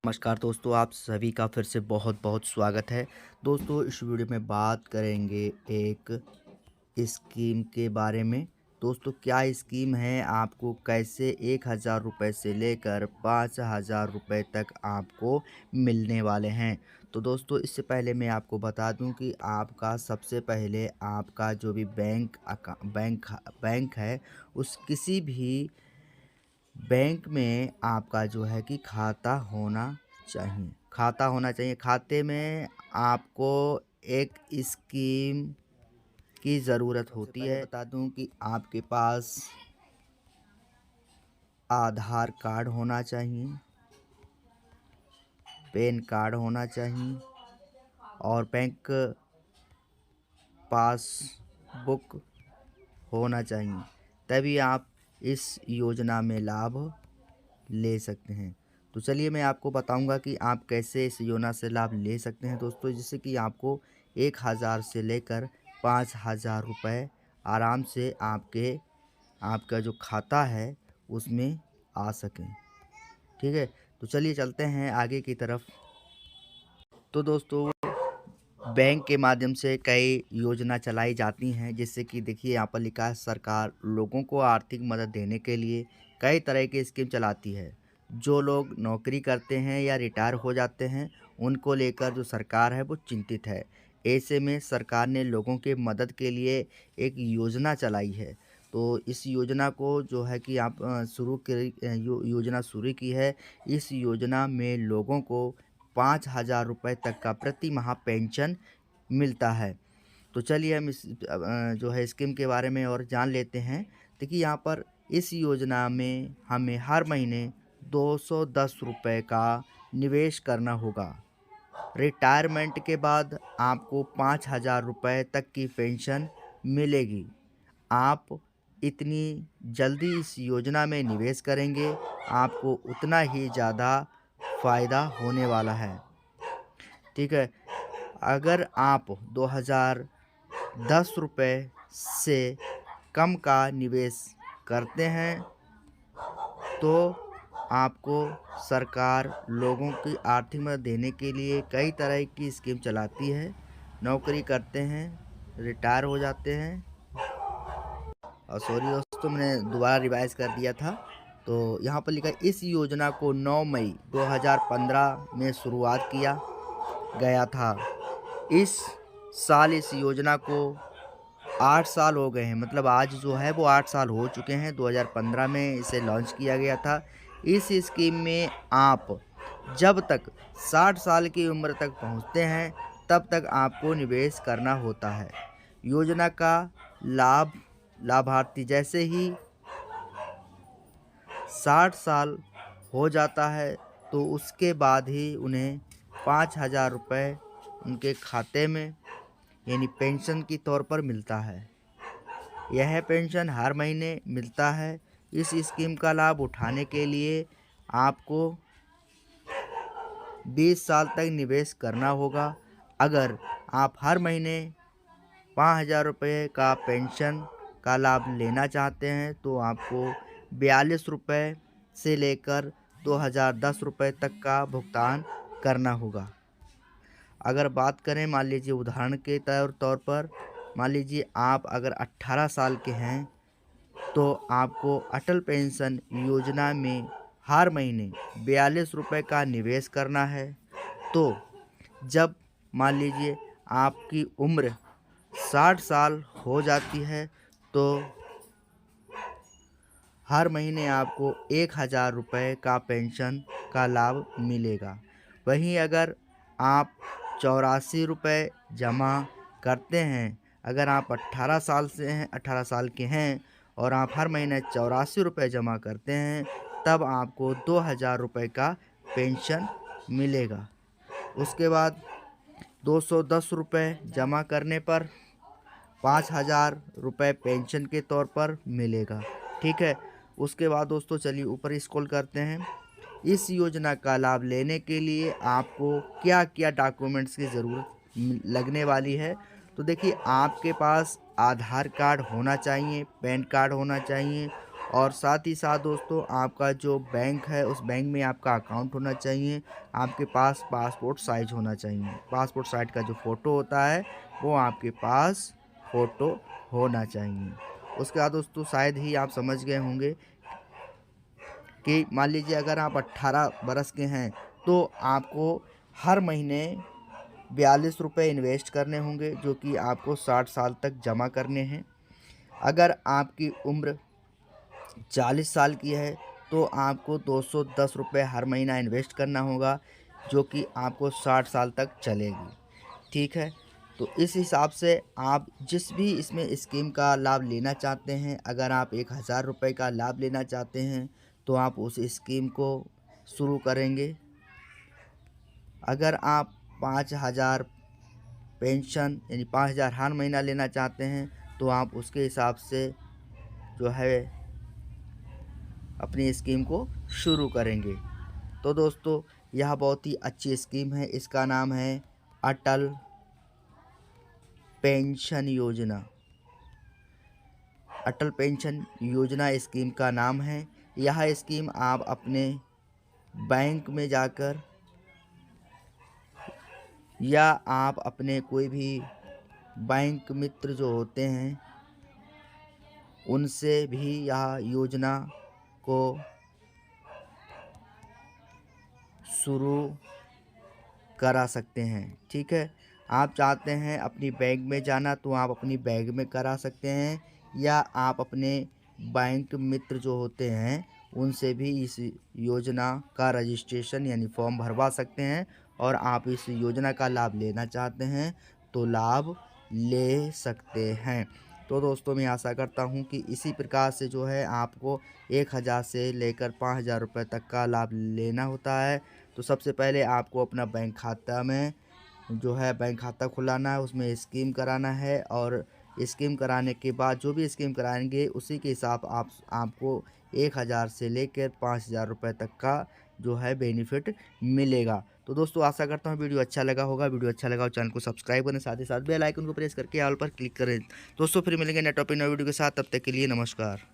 नमस्कार दोस्तों, आप सभी का फिर से बहुत बहुत स्वागत है। दोस्तों, इस वीडियो में बात करेंगे एक स्कीम के बारे में। दोस्तों, क्या स्कीम है, आपको कैसे 1,000 रुपये से लेकर 5,000 रुपये तक आपको मिलने वाले हैं। तो दोस्तों, इससे पहले मैं आपको बता दूं कि आपका सबसे पहले आपका जो भी बैंक है, उस किसी भी बैंक में आपका जो है कि खाता होना चाहिए। खाते में आपको एक स्कीम की ज़रूरत होती है। बता दूं कि आपके पास आधार कार्ड होना चाहिए, पैन कार्ड होना चाहिए और बैंक पासबुक होना चाहिए। तभी आप इस योजना में लाभ ले सकते हैं। तो चलिए मैं आपको बताऊंगा कि आप कैसे इस योजना से लाभ ले सकते हैं दोस्तों, जिससे कि आपको 1,000 से लेकर 5,000 रुपये आराम से आपका जो खाता है उसमें आ सकें। ठीक है, तो चलिए चलते हैं आगे की तरफ। तो दोस्तों, बैंक के माध्यम से कई योजना चलाई जाती हैं, जिससे कि देखिए यहाँ पर लिखा है, सरकार लोगों को आर्थिक मदद देने के लिए कई तरह की स्कीम चलाती है। जो लोग नौकरी करते हैं या रिटायर हो जाते हैं, उनको लेकर जो सरकार है वो चिंतित है। ऐसे में सरकार ने लोगों के मदद के लिए एक योजना चलाई है। तो इस योजना को जो है कि आप योजना शुरू की है। इस योजना में लोगों को 5,000 रुपये तक का प्रति माह पेंशन मिलता है। तो चलिए हम जो है स्कीम के बारे में और जान लेते हैं। देखिए यहाँ पर इस योजना में हमें हर महीने 210 रुपये का निवेश करना होगा। रिटायरमेंट के बाद आपको 5,000 रुपये तक की पेंशन मिलेगी। आप इतनी जल्दी इस योजना में निवेश करेंगे, आपको उतना ही ज़्यादा फ़ायदा होने वाला है। ठीक है, अगर आप 2,010 रुपये से कम का निवेश करते हैं तो आपको सरकार लोगों की आर्थिक मदद देने के लिए कई तरह की स्कीम चलाती है। नौकरी करते हैं, रिटायर हो जाते हैं, और सॉरी दोस्तों, मैंने दोबारा रिवाइज़ कर दिया था। तो यहाँ पर लिखा है, इस योजना को 9 मई 2015 में शुरुआत किया गया था। इस साल इस योजना को 8 साल हो गए हैं, मतलब आज जो है वो 8 साल हो चुके हैं। 2015 में इसे लॉन्च किया गया था। इस स्कीम में आप जब तक 60 साल की उम्र तक पहुंचते हैं, तब तक आपको निवेश करना होता है। योजना का लाभार्थी जैसे ही 60 साल हो जाता है, तो उसके बाद ही उन्हें 5,000 रुपये उनके खाते में यानी पेंशन के तौर पर मिलता है। यह पेंशन हर महीने मिलता है। इस स्कीम का लाभ उठाने के लिए आपको 20 साल तक निवेश करना होगा। अगर आप हर महीने 5,000 रुपये का पेंशन का लाभ लेना चाहते हैं, तो आपको 42 रुपये से लेकर 2,010 रुपये तक का भुगतान करना होगा। अगर बात करें, मान लीजिए उदाहरण के तौर पर, मान लीजिए आप अगर 18 साल के हैं, तो आपको अटल पेंशन योजना में हर महीने 42 रुपये का निवेश करना है। तो जब मान लीजिए आपकी उम्र 60 साल हो जाती है, तो हर महीने आपको 1,000 रुपये का पेंशन का लाभ मिलेगा। वहीं अगर आप 84 रुपये जमा करते हैं, अगर आप 18 साल के हैं और आप हर महीने 84 रुपये जमा करते हैं, तब आपको 2,000 रुपये का पेंशन मिलेगा। उसके बाद 210 रुपये जमा करने पर 5,000 रुपये पेंशन के तौर पर मिलेगा। ठीक है, उसके बाद दोस्तों चलिए ऊपर स्क्रॉल करते हैं। इस योजना का लाभ लेने के लिए आपको क्या क्या डॉक्यूमेंट्स की ज़रूरत लगने वाली है। तो देखिए, आपके पास आधार कार्ड होना चाहिए, पैन कार्ड होना चाहिए और साथ ही साथ दोस्तों आपका जो बैंक है उस बैंक में आपका अकाउंट होना चाहिए। आपके पास पासपोर्ट साइज होना चाहिए। पासपोर्ट साइज का जो फ़ोटो होता है वो आपके पास फ़ोटो होना चाहिए। उसके बाद दोस्तों शायद ही आप समझ गए होंगे कि मान लीजिए अगर आप 18 बरस के हैं तो आपको हर महीने 42 रुपये इन्वेस्ट करने होंगे, जो कि आपको 60 साल तक जमा करने हैं। अगर आपकी उम्र 40 साल की है तो आपको 210 रुपये हर महीना इन्वेस्ट करना होगा, जो कि आपको 60 साल तक चलेगी। ठीक है, तो इस हिसाब से आप जिस भी इसमें स्कीम का लाभ लेना चाहते हैं, अगर आप 1000 रुपये का लाभ लेना चाहते हैं तो आप उस स्कीम को शुरू करेंगे। अगर आप 5000 पेंशन यानी 5000 हर महीना लेना चाहते हैं तो आप उसके हिसाब से जो है अपनी स्कीम को शुरू करेंगे। तो दोस्तों यह बहुत ही अच्छी स्कीम है, इसका नाम है अटल पेंशन योजना। अटल पेंशन योजना स्कीम का नाम है। यह स्कीम आप अपने बैंक में जाकर या आप अपने कोई भी बैंक मित्र जो होते हैं उनसे भी यह योजना को शुरू करा सकते हैं। ठीक है, आप चाहते हैं अपनी बैंक में जाना तो आप अपनी बैंक में करा सकते हैं, या आप अपने बैंक मित्र जो होते हैं उनसे भी इस योजना का रजिस्ट्रेशन यानी फॉर्म भरवा सकते हैं। और आप इस योजना का लाभ लेना चाहते हैं तो लाभ ले सकते हैं। तो दोस्तों मैं आशा करता हूं कि इसी प्रकार से जो है आपको 1000 से लेकर 5000 रुपये तक का लाभ लेना होता है। तो सबसे पहले आपको अपना बैंक खाता में जो है बैंक खाता खुलाना है, उसमें स्कीम कराना है, और स्कीम कराने के बाद जो भी स्कीम कराएंगे उसी के हिसाब आपको 1000 से लेकर 5000 रुपये तक का जो है बेनिफिट मिलेगा। तो दोस्तों आशा करता हूँ वीडियो अच्छा लगा होगा। वीडियो अच्छा लगा हो चैनल को सब्सक्राइब करें, साथ ही साथ बेल आइकन को प्रेस करके ऑल पर क्लिक करें। दोस्तों फिर मिलेंगे नेट टॉपिक नए वीडियो के साथ, तब तक के लिए नमस्कार।